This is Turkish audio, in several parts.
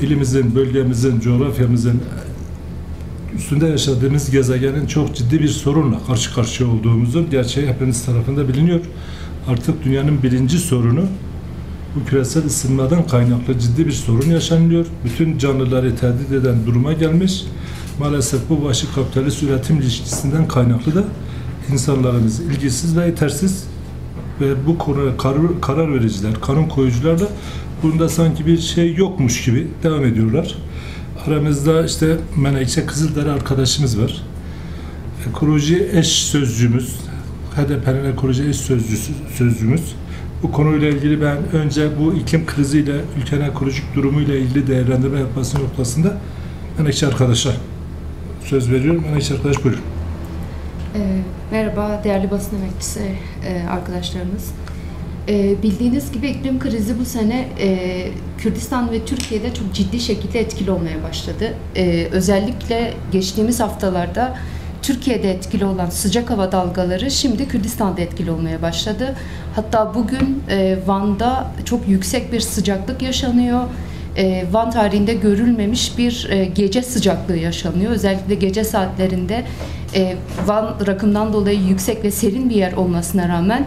ilimizin, bölgemizin, coğrafyamızın üstünde yaşadığımız gezegenin çok ciddi bir sorunla karşı karşıya olduğumuzun gerçeği hepimiz tarafında biliniyor. Artık dünyanın birinci sorunu bu küresel ısınmadan kaynaklı ciddi bir sorun yaşanıyor. Bütün canlıları tehdit eden duruma gelmiş. Maalesef bu başı kapitalist üretim ilişkisinden kaynaklı da insanlarımız ilgisiz ve yetersiz ve bu konuya karar vericiler, kanun koyucular da bunda sanki bir şey yokmuş gibi devam ediyorlar. Aramızda işte Menekşe Kızıldere arkadaşımız var. Ekoloji eş sözcümüz, HDP'nin ekoloji eş sözcümüz. Bu konuyla ilgili ben önce bu iklim kriziyle, ülkenin ekolojik durumuyla ilgili değerlendirme yapması noktasında Menekşe arkadaşa söz veriyorum. Menekşe arkadaş buyurun. Merhaba değerli basın emekçisi arkadaşlarımız. Bildiğiniz gibi iklim krizi bu sene Kürdistan ve Türkiye'de çok ciddi şekilde etkili olmaya başladı. Özellikle geçtiğimiz haftalarda Türkiye'de etkili olan sıcak hava dalgaları şimdi Kürdistan'da etkili olmaya başladı. Hatta bugün Van'da çok yüksek bir sıcaklık yaşanıyor. Van tarihinde görülmemiş bir gece sıcaklığı yaşanıyor. Özellikle gece saatlerinde Van rakımdan dolayı yüksek ve serin bir yer olmasına rağmen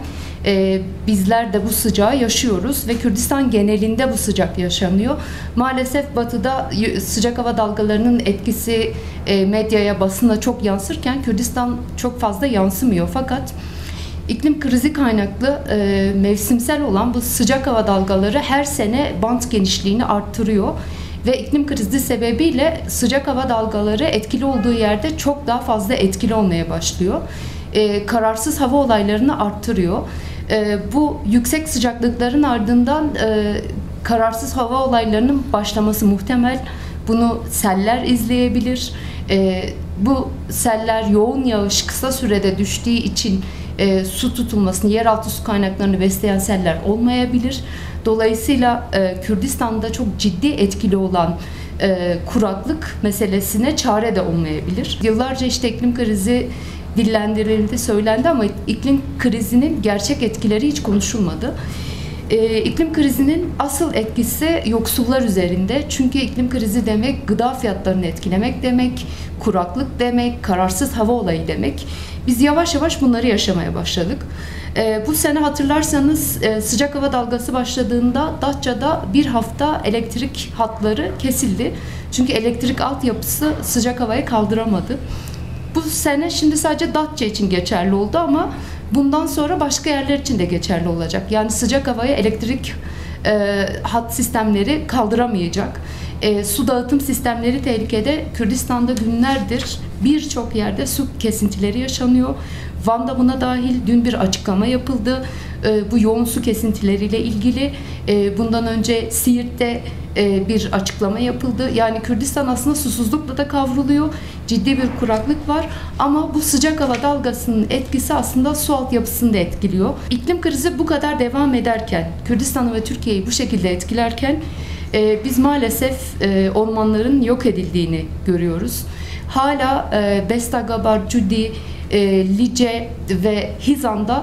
bizler de bu sıcağı yaşıyoruz ve Kürdistan genelinde bu sıcak yaşanıyor. Maalesef batıda sıcak hava dalgalarının etkisi medyaya, basına çok yansırken Kürdistan çok fazla yansımıyor. Fakat İklim krizi kaynaklı mevsimsel olan bu sıcak hava dalgaları her sene bant genişliğini arttırıyor ve iklim krizi sebebiyle sıcak hava dalgaları etkili olduğu yerde çok daha fazla etkili olmaya başlıyor. Kararsız hava olaylarını arttırıyor. Bu yüksek sıcaklıkların ardından kararsız hava olaylarının başlaması muhtemel. Bunu seller izleyebilir. Bu seller yoğun yağış kısa sürede düştüğü için su tutulmasını, yeraltı su kaynaklarını besleyen seller olmayabilir. Dolayısıyla Kürdistan'da çok ciddi etkili olan kuraklık meselesine çare de olmayabilir. Yıllarca işte iklim krizi dillendirildi, söylendi ama iklim krizinin gerçek etkileri hiç konuşulmadı. İklim krizinin asıl etkisi yoksullar üzerinde. Çünkü iklim krizi demek gıda fiyatlarını etkilemek demek, kuraklık demek, kararsız hava olayı demek. Biz yavaş yavaş bunları yaşamaya başladık. Bu sene hatırlarsanız sıcak hava dalgası başladığında Datça'da bir hafta elektrik hatları kesildi. Çünkü elektrik altyapısı sıcak havayı kaldıramadı. Bu sene şimdi sadece Datça için geçerli oldu ama bundan sonra başka yerler için de geçerli olacak. Yani sıcak havaya elektrik hat sistemleri kaldıramayacak. Su dağıtım sistemleri tehlikede. Kürdistan'da günlerdir birçok yerde su kesintileri yaşanıyor. Van'da buna dahil dün bir açıklama yapıldı. Bu yoğun su kesintileriyle ilgili bundan önce Siirt'te bir açıklama yapıldı. Yani Kürdistan aslında susuzlukla da kavruluyor. Ciddi bir kuraklık var. Ama bu sıcak hava dalgasının etkisi aslında su altyapısını da etkiliyor. İklim krizi bu kadar devam ederken, Kürdistan'ı ve Türkiye'yi bu şekilde etkilerken biz maalesef ormanların yok edildiğini görüyoruz. Hala Bestagabar, Cudi, Lice ve Hizan'da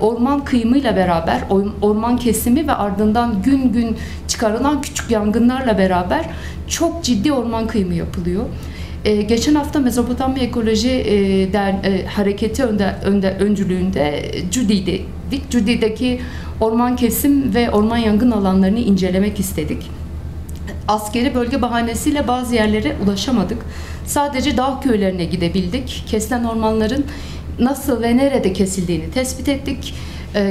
orman kıyımıyla beraber, orman kesimi ve ardından gün gün çıkarılan küçük yangınlarla beraber çok ciddi orman kıyımı yapılıyor. Geçen hafta Mezopotamya Ekoloji Hareketi öncülüğünde Cudi'deydik. Cudi'deki orman kesim ve orman yangın alanlarını incelemek istedik. Askeri bölge bahanesiyle bazı yerlere ulaşamadık. Sadece dağ köylerine gidebildik. Kesilen ormanların nasıl ve nerede kesildiğini tespit ettik.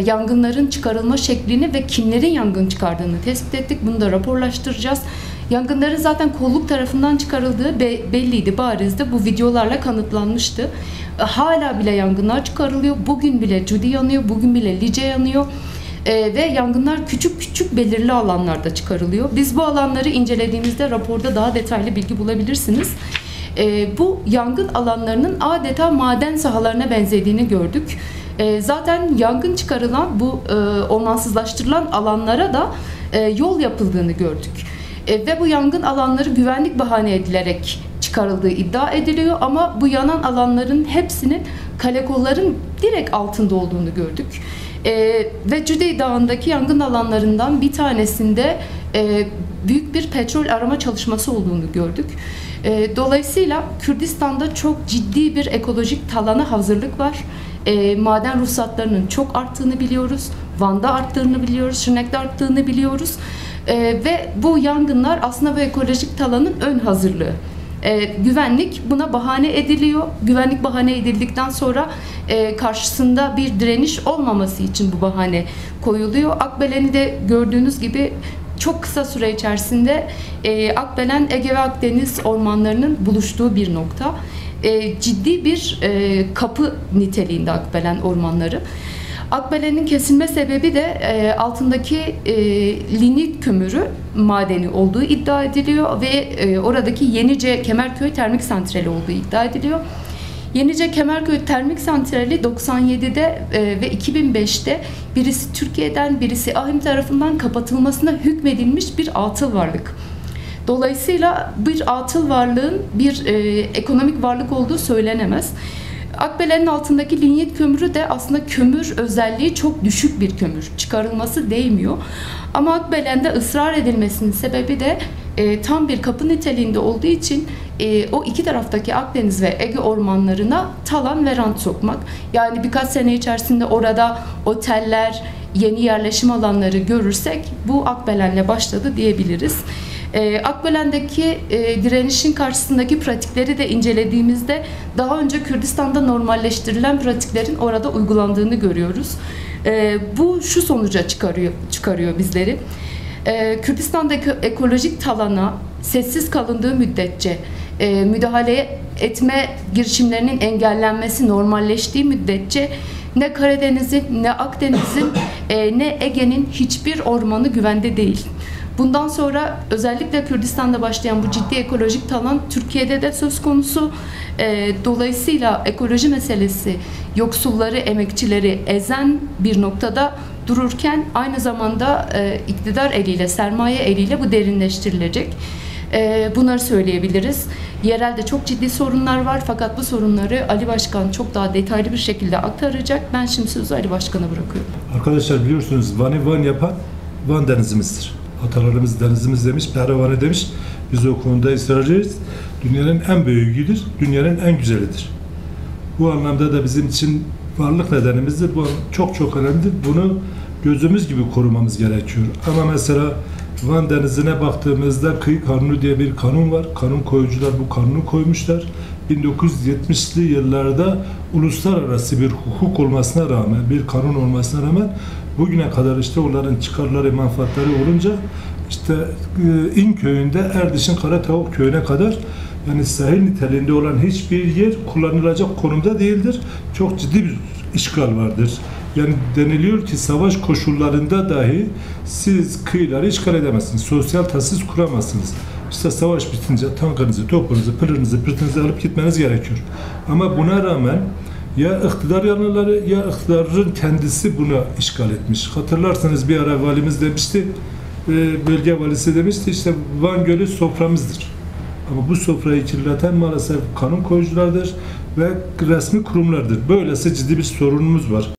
Yangınların çıkarılma şeklini ve kimlerin yangın çıkardığını tespit ettik. Bunu da raporlaştıracağız. Yangınların zaten kolluk tarafından çıkarıldığı belliydi, barizdi. Bu videolarla kanıtlanmıştı. Hala bile yangınlar çıkarılıyor. Bugün bile Cudi yanıyor, bugün bile Lice yanıyor. Ve yangınlar küçük küçük belirli alanlarda çıkarılıyor. Biz bu alanları incelediğimizde raporda daha detaylı bilgi bulabilirsiniz. Bu yangın alanlarının adeta maden sahalarına benzediğini gördük. Zaten yangın çıkarılan bu ormansızlaştırılan alanlara da yol yapıldığını gördük. Ve bu yangın alanları güvenlik bahane edilerek çıkarıldığı iddia ediliyor ama bu yanan alanların hepsinin kalekolların direkt altında olduğunu gördük. Ve Cüdey Dağı'ndaki yangın alanlarından bir tanesinde büyük bir petrol arama çalışması olduğunu gördük. Dolayısıyla Kürdistan'da çok ciddi bir ekolojik talana hazırlık var. Maden ruhsatlarının çok arttığını biliyoruz. Van'da arttığını biliyoruz, Şırnak'ta arttığını biliyoruz. Ve bu yangınlar aslında bu ekolojik talanın ön hazırlığı. Güvenlik buna bahane ediliyor. Güvenlik bahane edildikten sonra karşısında bir direniş olmaması için bu bahane koyuluyor. Akbelen'i de gördüğünüz gibi çok kısa süre içerisinde Akbelen, Ege ve Akdeniz ormanlarının buluştuğu bir nokta. Ciddi bir kapı niteliğinde Akbelen ormanları. Akbelen'in kesilme sebebi de altındaki lignit kömürü madeni olduğu iddia ediliyor ve oradaki Yenice Kemerköy Termik Santrali olduğu iddia ediliyor. Yenice Kemerköy Termik Santrali 97'de ve 2005'te birisi Türkiye'den, birisi AHİM tarafından kapatılmasına hükmedilmiş bir atıl varlık. Dolayısıyla bir atıl varlığın bir ekonomik varlık olduğu söylenemez. Akbelen'in altındaki lignit kömürü de aslında kömür özelliği çok düşük bir kömür. Çıkarılması değmiyor. Ama Akbelen'de ısrar edilmesinin sebebi de tam bir kapı niteliğinde olduğu için o iki taraftaki Akdeniz ve Ege ormanlarına talan ve rant sokmak. Yani birkaç sene içerisinde orada oteller, yeni yerleşim alanları görürsek bu Akbelen'le başladı diyebiliriz. Akbelen'deki direnişin karşısındaki pratikleri de incelediğimizde daha önce Kürdistan'da normalleştirilen pratiklerin orada uygulandığını görüyoruz. Bu şu sonuca çıkarıyor bizleri. Kürdistan'daki ekolojik talana sessiz kalındığı müddetçe, müdahale etme girişimlerinin engellenmesi normalleştiği müddetçe ne Karadeniz'in, ne Akdeniz'in, ne Ege'nin hiçbir ormanı güvende değil. Bundan sonra özellikle Kürdistan'da başlayan bu ciddi ekolojik talan Türkiye'de de söz konusu. Dolayısıyla ekoloji meselesi yoksulları, emekçileri ezen bir noktada dururken aynı zamanda iktidar eliyle, sermaye eliyle bu derinleştirilecek. Bunları söyleyebiliriz. Yerelde çok ciddi sorunlar var fakat bu sorunları Ali Başkan çok daha detaylı bir şekilde aktaracak. Ben şimdi sözü Ali Başkan'a bırakıyorum. Arkadaşlar biliyorsunuz Van'ı Van yapan Van denizimizdir. Atalarımız denizimiz demiş, Pehlivanı demiş. Biz o konuda ısrarcıyız. Dünyanın en büyüğüdür, dünyanın en güzelidir. Bu anlamda da bizim için varlık nedenimizdir. Bu çok çok önemlidir. Bunu gözümüz gibi korumamız gerekiyor. Ama mesela Van Denizi'ne baktığımızda kıyı kanunu diye bir kanun var. Kanun koyucular bu kanunu koymuşlar. 1970'li yıllarda uluslararası bir hukuk olmasına rağmen, bir kanun olmasına rağmen bugüne kadar işte onların çıkarları, menfaatleri olunca işte İnköy'ünde Erdiş'in Karatavuk köyüne kadar yani sahil niteliğinde olan hiçbir yer kullanılacak konumda değildir. Çok ciddi bir işgal vardır. Yani deniliyor ki savaş koşullarında dahi siz kıyıları işgal edemezsiniz. Sosyal tesis kuramazsınız. İşte savaş bitince tankınızı, topunuzu, pırınızı, pırtınızı alıp gitmeniz gerekiyor. Ama buna rağmen ya iktidar yanlıları ya iktidarın kendisi buna işgal etmiş. Hatırlarsanız bir ara valimiz demişti, bölge valisi demişti işte Van Gölü soframızdır. Ama bu sofrayı kirleten maalesef kanun koyuculardır ve resmi kurumlardır. Böylesi ciddi bir sorunumuz var.